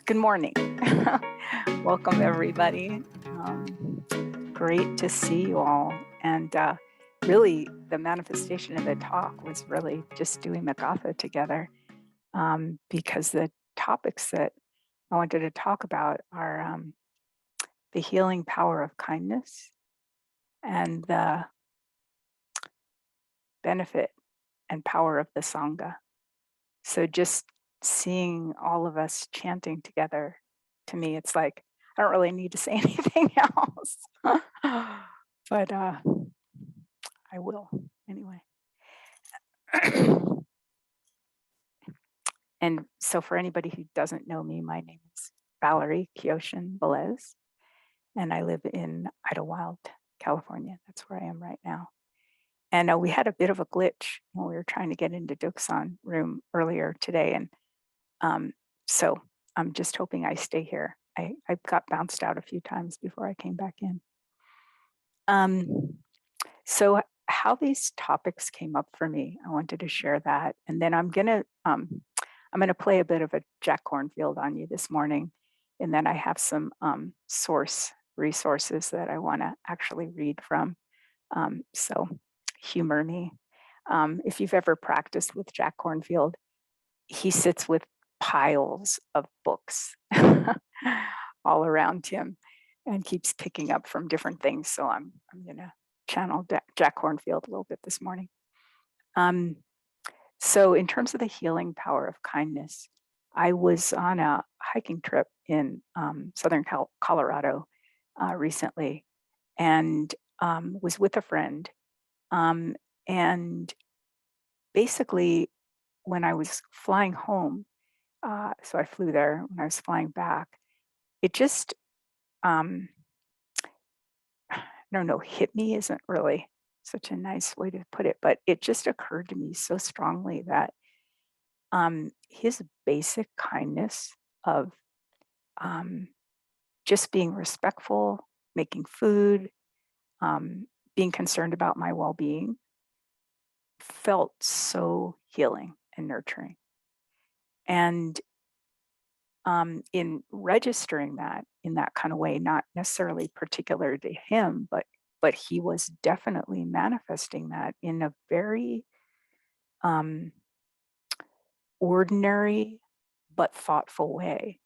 Good morning. Welcome, everybody. Great to see you all. And really, the manifestation of the talk was really just doing Magatha together because the topics that I wanted to talk about are the healing power of kindness and the benefit and power of the Sangha. So just seeing all of us chanting together, to me, it's like I don't really need to say anything else, but I will anyway. And so, for anybody who doesn't know me, my name is Valerie Kyoshin, and I live in Idlewild, California. That's where I am right now. And we had a bit of a glitch when we were trying to get into Duxon room earlier today, and so I'm just hoping I stay here. I got bounced out a few times before I came back in. So how these topics came up for me, I wanted to share that, and then I'm gonna play a bit of a Jack Cornfield on you this morning, and then I have some source resources that I want to actually read from. So humor me. If you've ever practiced with Jack Cornfield, he sits with piles of books all around him and keeps picking up from different things. So I'm going to channel Jack Cornfield a little bit this morning. So in terms of the healing power of kindness, I was on a hiking trip in Southern Colorado recently and was with a friend. And basically, when I was flying home, so I flew there when I was flying back, it just, I don't know, hit me isn't really such a nice way to put it, but it just occurred to me so strongly that his basic kindness of just being respectful, making food, being concerned about my well-being felt so healing and nurturing. And in registering that in that kind of way, not necessarily particular to him, but he was definitely manifesting that in a very ordinary but thoughtful way.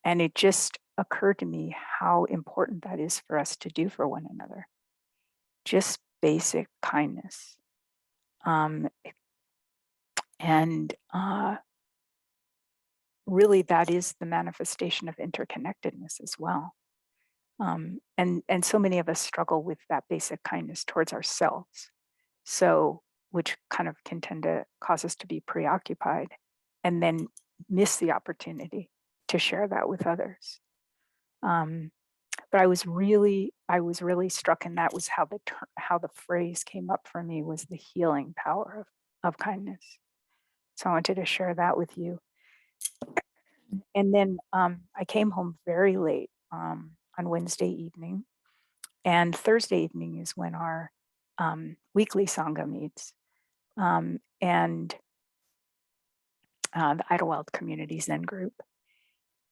And it just occurred to me how important that is for us to do for one another. Just basic kindness. And really, that is the manifestation of interconnectedness as well. And so many of us struggle with that basic kindness towards ourselves. So, which kind of can tend to cause us to be preoccupied and then miss the opportunity to share that with others. But I was really struck, and that was how the phrase came up for me, was the healing power of kindness. So I wanted to share that with you. And then I came home very late on Wednesday evening, and Thursday evening is when our weekly Sangha meets, and the Idlewild Community Zen group.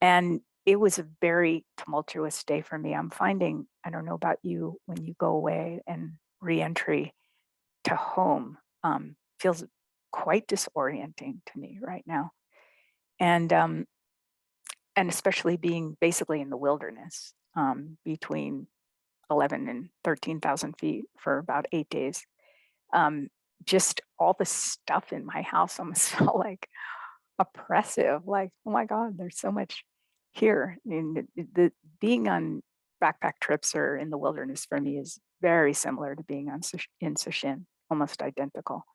And it was a very tumultuous day for me. I'm finding, I don't know about you, when you go away and reentry to home feels quite disorienting to me right now. And especially being basically in the wilderness between 11 and 13,000 feet for about 8 days. Just all the stuff in my house almost felt like oppressive, like, oh my God, there's so much here. I mean, the being on backpack trips or in the wilderness for me is very similar to being in Sushin, almost identical,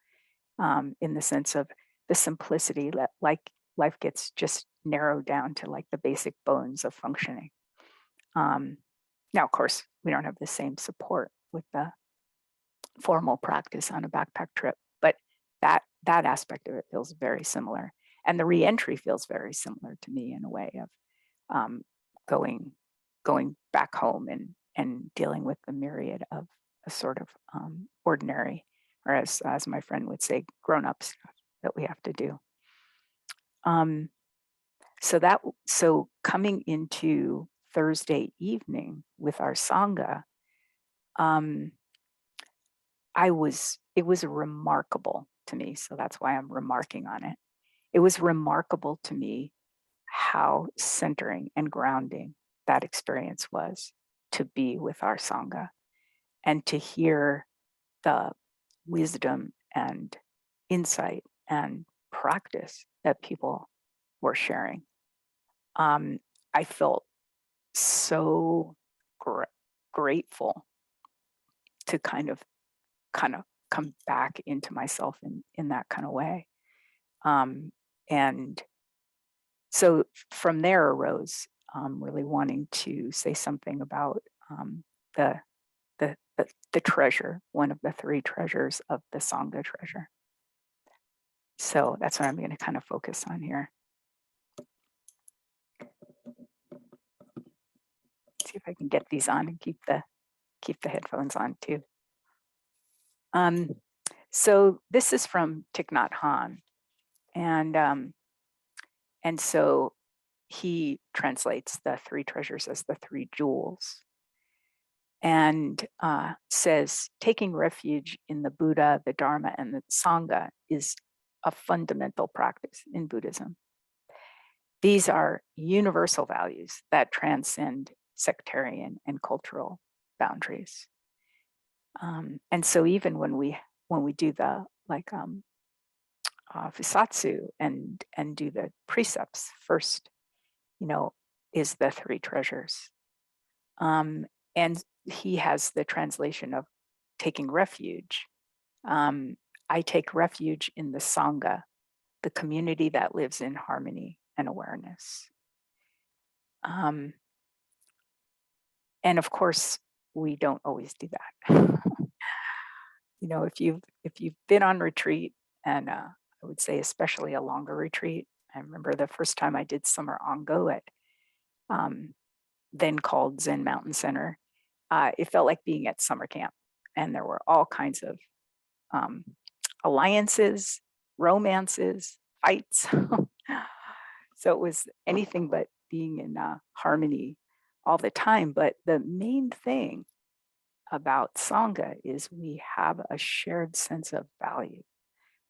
in the sense of the simplicity that, like, life gets just narrowed down to like the basic bones of functioning. Now, of course, we don't have the same support with the formal practice on a backpack trip, but that aspect of it feels very similar. And the reentry feels very similar to me in a way of going back home and dealing with the myriad of a sort of ordinary, or as my friend would say, grown-up stuff that we have to do. So coming into Thursday evening with our Sangha, um, it was remarkable to me. So that's why I'm remarking on it. It was remarkable to me how centering and grounding that experience was to be with our Sangha and to hear the wisdom and insight and practice that people were sharing. I felt so grateful to kind of come back into myself in that kind of way. And so from there arose really wanting to say something about the, the treasure, one of the three treasures of the Sangha treasure. So that's what I'm going to kind of focus on here. See if I can get these on and keep the headphones on too. So this is from Thich Nhat Hanh, and so he translates the three treasures as the three jewels, and says taking refuge in the Buddha, the Dharma, and the Sangha is a fundamental practice in Buddhism. These are universal values that transcend sectarian and cultural boundaries. And so even when we do the fusatsu and do the precepts first, is the three treasures. And he has the translation of taking refuge. I take refuge in the Sangha, the community that lives in harmony and awareness. And of course, we don't always do that. If you've been on retreat, and I would say especially a longer retreat. I remember the first time I did summer Ango at then called Zen Mountain Center. It felt like being at summer camp, and there were all kinds of alliances, romances, fights. So it was anything but being in harmony all the time. But the main thing about Sangha is we have a shared sense of value.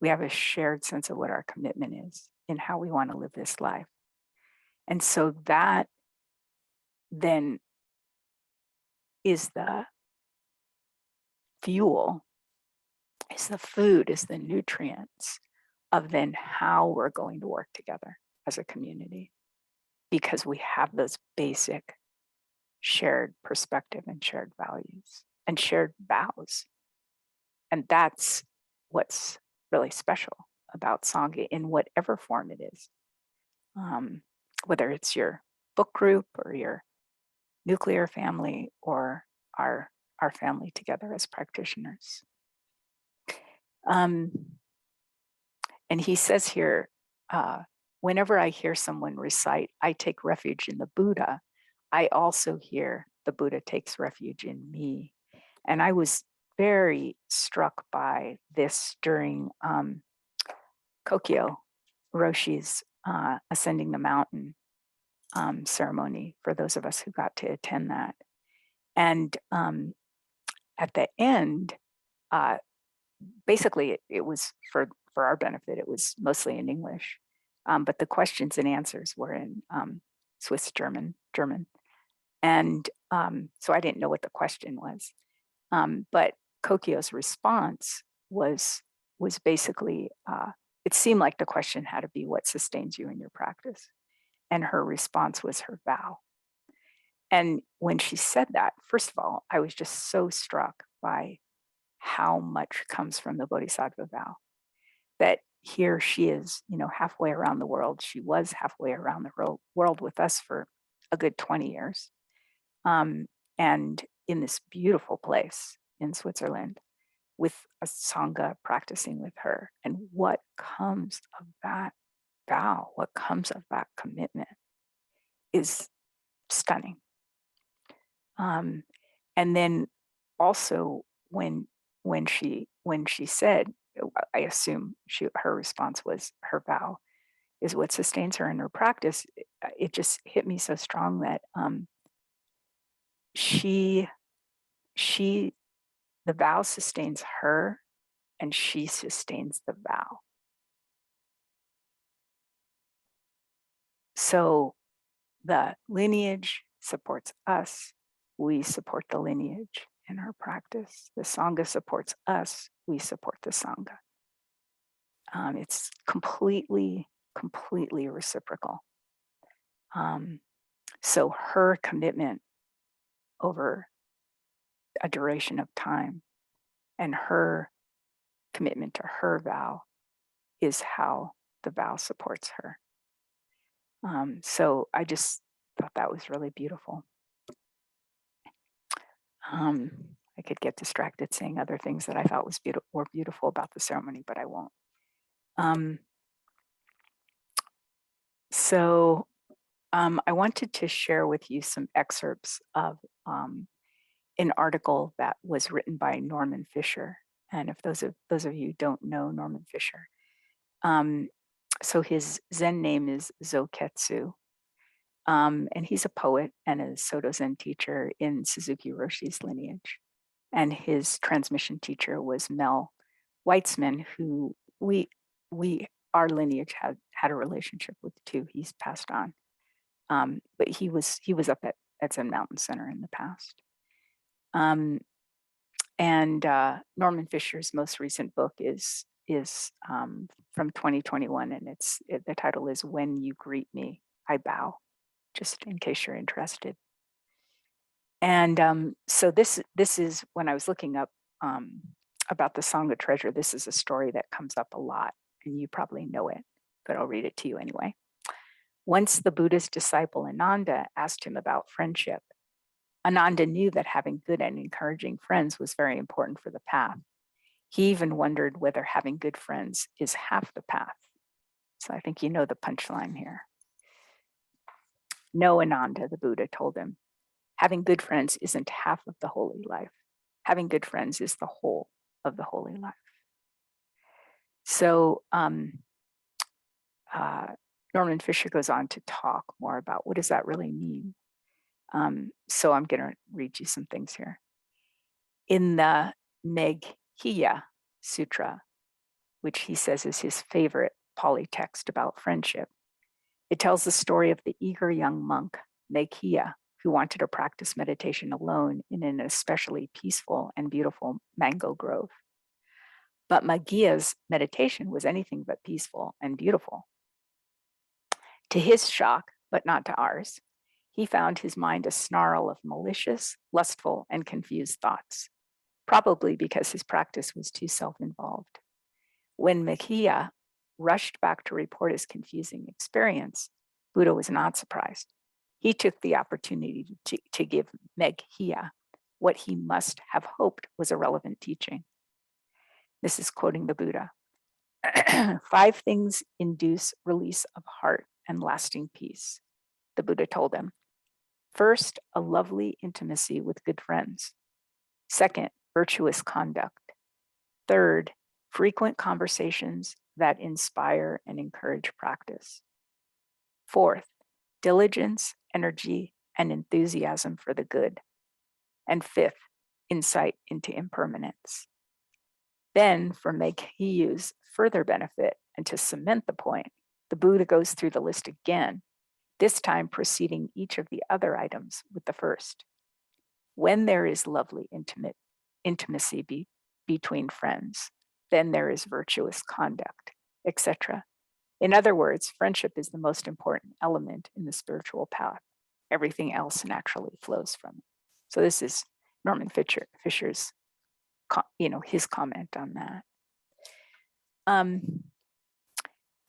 We have a shared sense of what our commitment is in how we want to live this life. And so that then is the fuel, is the food, is the nutrients of then how we're going to work together as a community, because we have those basic shared perspective and shared values and shared vows. And that's what's really special about Sangha in whatever form it is. Whether it's your book group or your nuclear family or our family together as practitioners. And he says here, whenever I hear someone recite, I take refuge in the Buddha, I also hear the Buddha takes refuge in me. And I was very struck by this during Kokyo Roshi's Ascending the Mountain ceremony, for those of us who got to attend that. And at the end, basically it was for our benefit, it was mostly in English, but the questions and answers were in Swiss German. And so I didn't know what the question was. But Kokyo's response was basically, it seemed like the question had to be what sustains you in your practice. And her response was her vow. And when she said that, first of all, I was just so struck by how much comes from the Bodhisattva vow. That here she is, halfway around the world. She was halfway around the world with us for a good 20 years. And in this beautiful place in Switzerland with a Sangha practicing with her. And what comes of that vow, what comes of that commitment is stunning. And then also when she said, I assume her response was her vow, is what sustains her in her practice. It just hit me so strong that she she the vow sustains her, and she sustains the vow. So the lineage supports us, we support the lineage in our practice. The Sangha supports us, we support the Sangha. It's completely reciprocal. So her commitment over a duration of time and her commitment to her vow is how the vow supports her. So I just thought that was really beautiful. I could get distracted saying other things that I thought were beautiful about the ceremony, but I won't. I wanted to share with you some excerpts of an article that was written by Norman Fisher. And if those of you don't know Norman Fisher, so his Zen name is Zoketsu. And he's a poet and a Soto Zen teacher in Suzuki Roshi's lineage. And his transmission teacher was Mel Weitzman, who our lineage had a relationship with too. He's passed on, but he was up at Zen Mountain Center in the past. Norman Fisher's most recent book is from 2021, and the title is "When You Greet Me, I Bow." Just in case you're interested. And so this is, when I was looking up about the Sangha treasure, this is a story that comes up a lot, and you probably know it, but I'll read it to you anyway. Once the Buddha's disciple Ananda asked him about friendship. Ananda knew that having good and encouraging friends was very important for the path. He even wondered whether having good friends is half the path. So I think you know the punchline here. No, Ananda, the Buddha told him. Having good friends isn't half of the holy life. Having good friends is the whole of the holy life. So Norman Fisher goes on to talk more about what does that really mean. So I'm going to read you some things here. In the Meghiya Sutra, which he says is his favorite Pali text about friendship, it tells the story of the eager young monk, Meghiya, who wanted to practice meditation alone in an especially peaceful and beautiful mango grove. But Meghiya's meditation was anything but peaceful and beautiful. To his shock, but not to ours, he found his mind a snarl of malicious, lustful, and confused thoughts, probably because his practice was too self-involved. When Meghiya rushed back to report his confusing experience, Buddha was not surprised. He took the opportunity to give Meghiya what he must have hoped was a relevant teaching. This is quoting the Buddha. 5 things induce release of heart and lasting peace, the Buddha told him. First, a lovely intimacy with good friends. Second, virtuous conduct. Third, frequent conversations that inspire and encourage practice. Fourth, diligence, energy, and enthusiasm for the good. And fifth, insight into impermanence. Then, for Meghiyu's further benefit and to cement the point, the Buddha goes through the list again, this time preceding each of the other items with the first. When there is lovely intimacy between friends, then there is virtuous conduct, etc. In other words, friendship is the most important element in the spiritual path. Everything else naturally flows from it. So this is Norman Fisher's, his comment on that.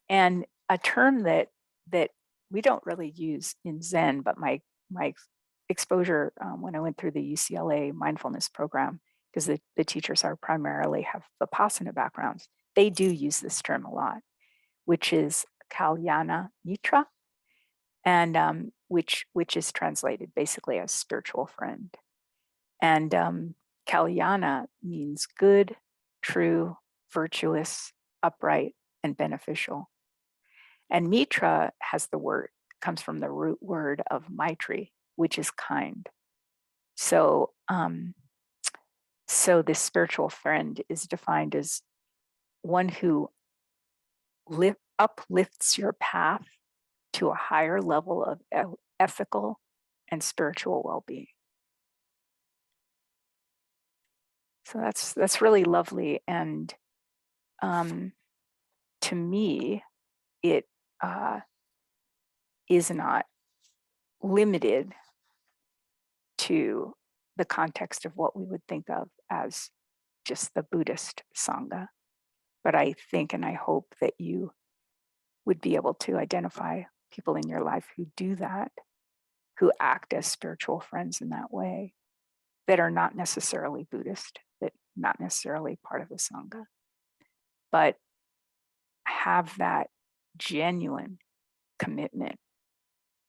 And a term that we don't really use in Zen, but my exposure when I went through the UCLA mindfulness program, because the teachers have Vipassana backgrounds, they do use this term a lot, which is Kalyana Mitra, and which is translated basically as spiritual friend. And Kalyana means good, true, virtuous, upright, and beneficial. And Mitra has the word, comes from the root word of Maitri, which is kind. So, so this spiritual friend is defined as one who uplifts your path to a higher level of ethical and spiritual well-being. So that's really lovely, and to me, it is not limited to the context of what we would think of as just the Buddhist Sangha. But I think and I hope that you would be able to identify people in your life who do that, who act as spiritual friends in that way, that are not necessarily Buddhist, that not necessarily part of the Sangha, but have that genuine commitment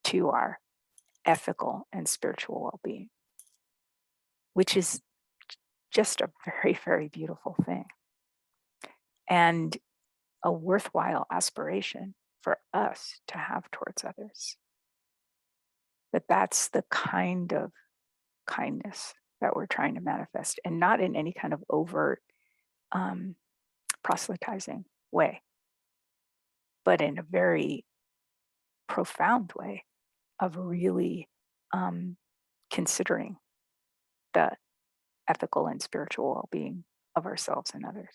to our ethical and spiritual well-being, which is just a very, very beautiful thing and a worthwhile aspiration for us to have towards others. That's the kind of kindness that we're trying to manifest, and not in any kind of overt proselytizing way, but in a very profound way of really considering the ethical and spiritual well-being of ourselves and others.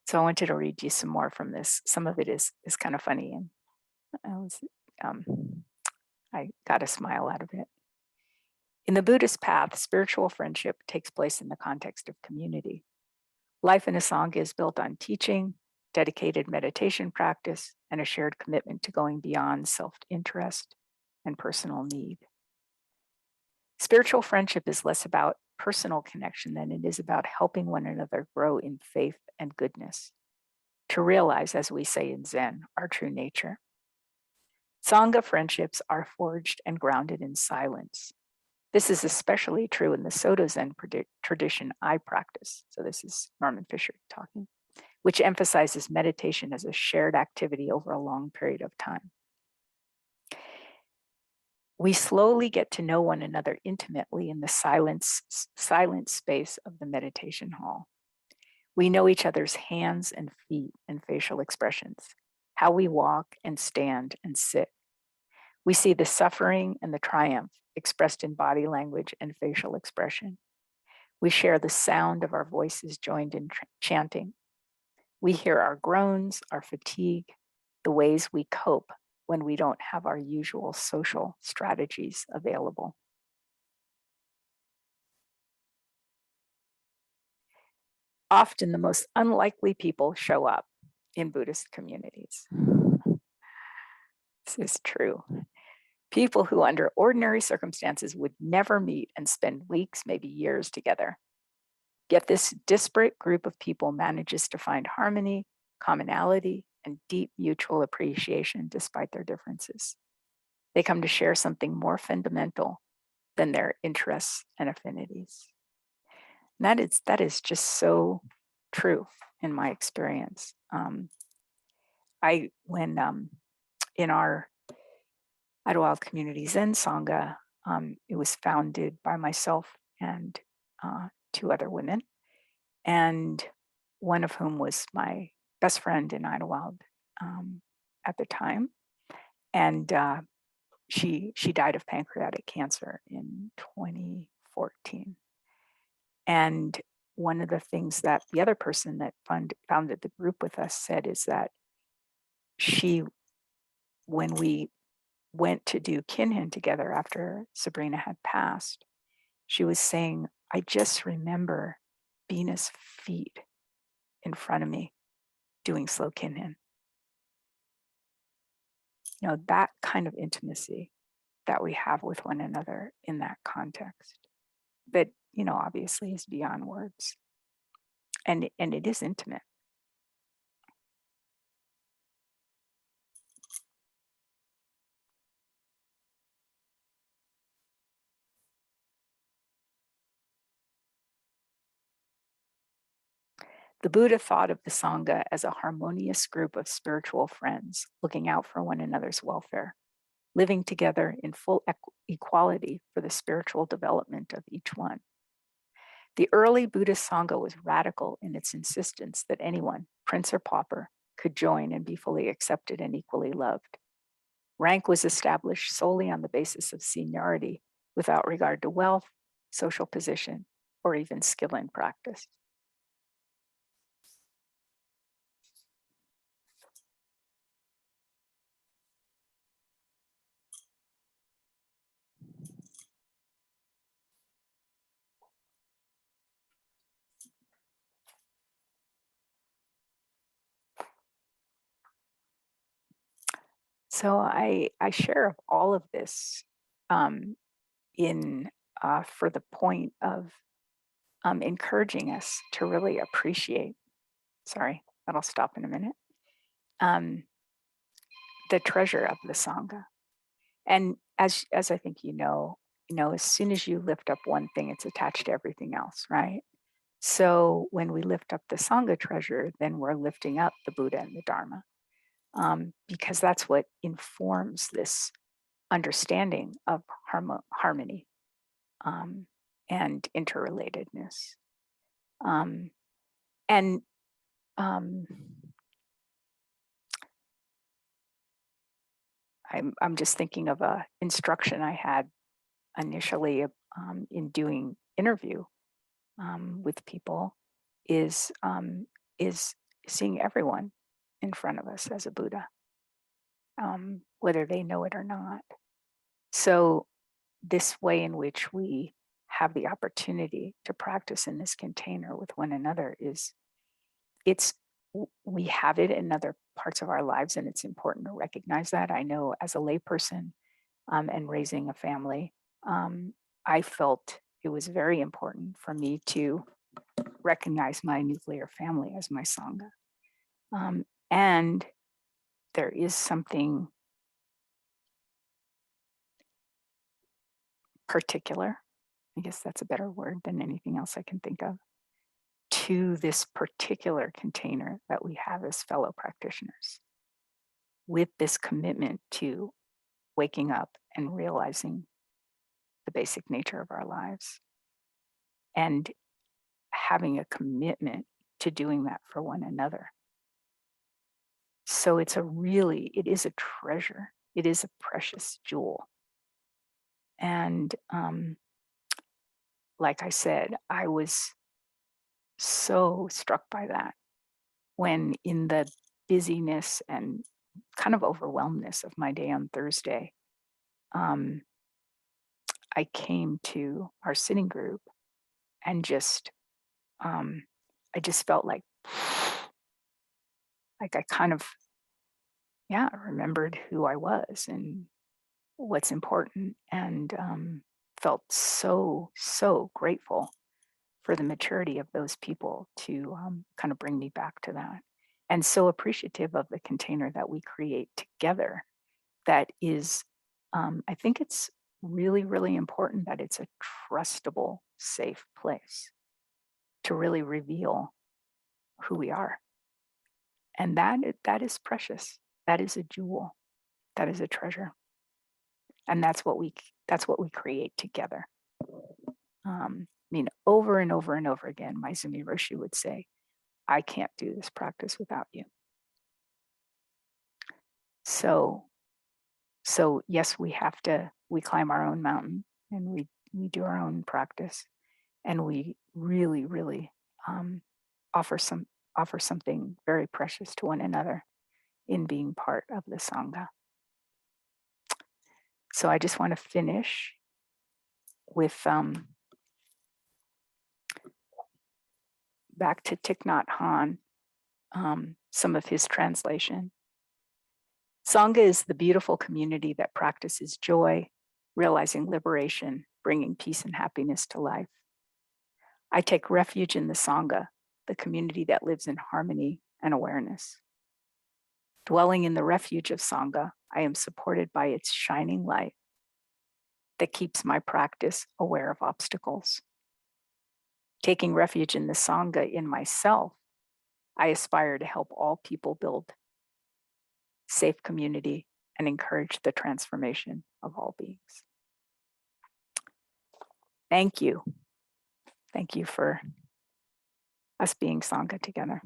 So I wanted to read you some more from this. Some of it is kind of funny, and I got a smile out of it. In the Buddhist path, spiritual friendship takes place in the context of community. Life in a Sangha is built on teaching, dedicated meditation practice, and a shared commitment to going beyond self-interest and personal need. Spiritual friendship is less about personal connection than it is about helping one another grow in faith and goodness, to realize, as we say in Zen, our true nature. Sangha friendships are forged and grounded in silence. This is especially true in the Soto Zen tradition I practice. So this is Norman Fisher talking, which emphasizes meditation as a shared activity over a long period of time. We slowly get to know one another intimately in the silent space of the meditation hall. We know each other's hands and feet and facial expressions, how we walk and stand and sit. We see the suffering and the triumph expressed in body language and facial expression. We share the sound of our voices joined in chanting. We hear our groans, our fatigue, the ways we cope when we don't have our usual social strategies available. Often the most unlikely people show up in Buddhist communities. This is true. People who under ordinary circumstances would never meet and spend weeks, maybe years together. Yet this disparate group of people manages to find harmony, commonality, and deep mutual appreciation despite their differences. They come to share something more fundamental than their interests and affinities. And that is just so true in my experience. When in our Idlewild Community Zen Sangha, it was founded by myself and two other women, and one of whom was my best friend in Idlewild at the time, and she died of pancreatic cancer in 2014. And one of the things that the other person that founded the group with us said is that when we went to do kinhin together after Sabrina had passed, she was saying, I just remember Bina's feet in front of me doing slow kinhin. You know, that kind of intimacy that we have with one another in that context that, you know, obviously is beyond words. And it is intimate. The Buddha thought of the Sangha as a harmonious group of spiritual friends looking out for one another's welfare, living together in full equality for the spiritual development of each one. The early Buddhist Sangha was radical in its insistence that anyone, prince or pauper, could join and be fully accepted and equally loved. Rank was established solely on the basis of seniority without regard to wealth, social position, or even skill in practice. So I share all of this um, in for the point of encouraging us to really appreciate. Sorry, that'll stop in a minute. Um, the treasure of the Sangha, and as I think as soon as you lift up one thing, it's attached to everything else, right? So when we lift up the Sangha treasure, then we're lifting up the Buddha and the Dharma, because that's what informs this understanding of harmony um, and interrelatedness. Um, and um, I'm just thinking of a instruction I had initially in doing interview with people is seeing everyone in front of us as a Buddha, whether they know it or not. So this way in which we have the opportunity to practice in this container with one another is it's we have it in other parts of our lives, and it's important to recognize that. I know as a layperson and raising a family, I felt it was very important for me to recognize my nuclear family as my Sangha. And there is something particular, I guess that's a better word than anything else I can think of, to this particular container that we have as fellow practitioners, with this commitment to waking up and realizing the basic nature of our lives and having a commitment to doing that for one another. So it is a treasure. It is a precious jewel. And like I said, I was so struck by that when, in the busyness and kind of overwhelmedness of my day on Thursday, um, I came to our sitting group and I just felt like I kind of, yeah, remembered who I was and what's important, and felt so grateful for the maturity of those people to kind of bring me back to that, and so appreciative of the container that we create together. That is, I think it's really important that it's a trustable, safe place to really reveal who we are, and that is precious. That is a jewel. That is a treasure, and that's what we create together. I mean, over and over and over again, Maizumi Roshi would say, "I can't do this practice without you." So, so yes, we climb our own mountain and we do our own practice, and we really um, offer something very precious to one another in being part of the Sangha. So I just want to finish with back to Thich Nhat Hanh, some of his translation. Sangha is the beautiful community that practices joy, realizing liberation, bringing peace and happiness to life. I take refuge in the Sangha, the community that lives in harmony and awareness. Dwelling in the refuge of Sangha, I am supported by its shining light that keeps my practice aware of obstacles. Taking refuge in the Sangha in myself, I aspire to help all people build safe community and encourage the transformation of all beings. Thank you. Thank you for us being Sangha together.